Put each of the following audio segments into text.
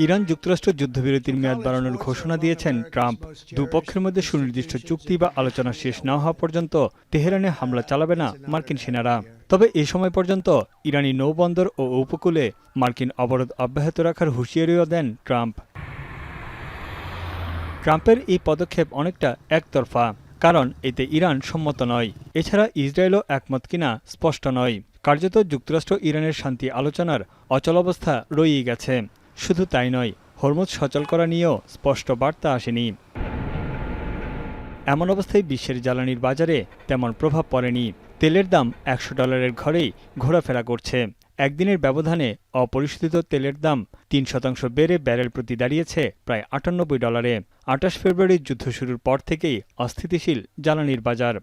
Iran যুক্তরাষ্ট্র যুদ্ধবিরতির মেয়াদ বাড়ানোর ঘোষণা দিয়েছেন ট্রাম্প। দুপক্ষের মধ্যে সুনির্দিষ্ট চুক্তি বা আলোচনা শেষ না হওয়া পর্যন্ত তেহরানে হামলা চালাবে না মার্কিন সেনারা। তবে এ সময় পর্যন্ত ইরানি নৌবন্দর ও উপকূলে মার্কিন অবরোধ অব্যাহত রাখার হুঁশিয়ারিও দেন ট্রাম্প। ট্রাম্পের এই পদক্ষেপ অনেকটা একতরফা, কারণ এতে ইরান সম্মত নয়। এছাড়া ইসরায়েলও একমত কিনা স্পষ্ট নয়। কার্যত যুক্তরাষ্ট্র ইরানের শান্তি আলোচনার অচলাবস্থা রয়েই গেছে। শুধু তাই নয়, হরমুজ সচল করা নিয়েও স্পষ্ট বার্তা আসেনি। এমন অবস্থায় বিশ্বের জ্বালানির বাজারে তেমন প্রভাব পড়েনি। তেলের দাম $100 ঘরেই ঘোরাফেরা করছে। একদিনের ব্যবধানে অপরিশোধিত তেলের দাম 3% বেড়ে ব্যারেল প্রতি দাঁড়িয়েছে প্রায় $98। 28 ফেব্রুয়ারি যুদ্ধ শুরুর পর থেকেই অস্থিতিশীল জ্বালানির বাজার।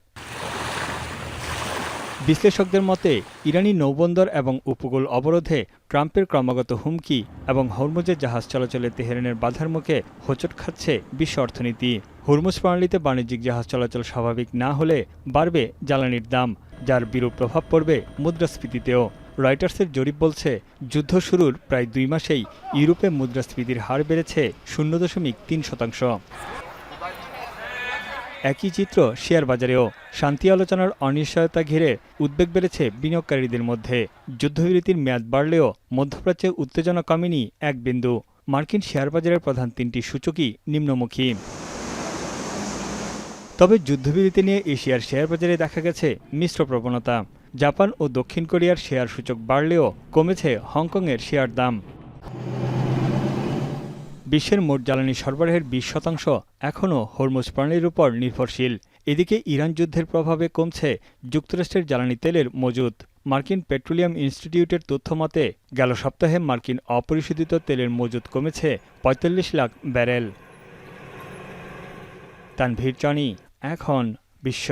বিশ্লেষকদের মতে, ইরানি নৌবন্দর এবং উপকূল অবরোধে ট্রাম্পের ক্রমাগত হুমকি এবং হরমুজে জাহাজ চলাচলে তেহরানের বাধার মুখে হোঁচট খাচ্ছে বিশ্ব অর্থনীতি। হরমুজ প্রণালীতে বাণিজ্যিক জাহাজ চলাচল স্বাভাবিক না হলে বাড়বে জ্বালানির দাম, যার বিরূপ প্রভাব পড়বে মুদ্রাস্ফীতিতেও। রয়টার্সের জরিপ বলছে, যুদ্ধ শুরুর প্রায় 2 মাসেই ইউরোপে মুদ্রাস্ফীতির হার বেড়েছে 0.3%। একই চিত্র শেয়ার বাজারেও। শান্তি আলোচনার অনিশ্চয়তা ঘিরে উদ্বেগ বেড়েছে বিনিয়োগকারীদের মধ্যে। যুদ্ধবিরতির মেয়াদ বাড়লেও মধ্যপ্রাচ্যে উত্তেজনা কমেনি এক বিন্দু। মার্কিন শেয়ার বাজারের প্রধান 3টি সূচকই নিম্নমুখী। তবে যুদ্ধবিরতি নিয়ে এশিয়ার শেয়ার বাজারে দেখা গেছে মিশ্র প্রবণতা। জাপান ও দক্ষিণ কোরিয়ার শেয়ার সূচক বাড়লেও কমেছে হংকংয়ের শেয়ার দাম। বিশ্বের মোট জ্বালানি সরবরাহের 20% এখনও হরমুজ প্রণালীর উপর নির্ভরশীল। এদিকে ইরান যুদ্ধের প্রভাবে কমছে যুক্তরাষ্ট্রের জ্বালানি তেলের মজুত। মার্কিন পেট্রোলিয়াম ইনস্টিটিউটের তথ্য মতে, গেল সপ্তাহে মার্কিন অপরিশোধিত তেলের মজুত কমেছে 45 লাখ ব্যারেল। তানভীর জনি, এখন বিশ্ব।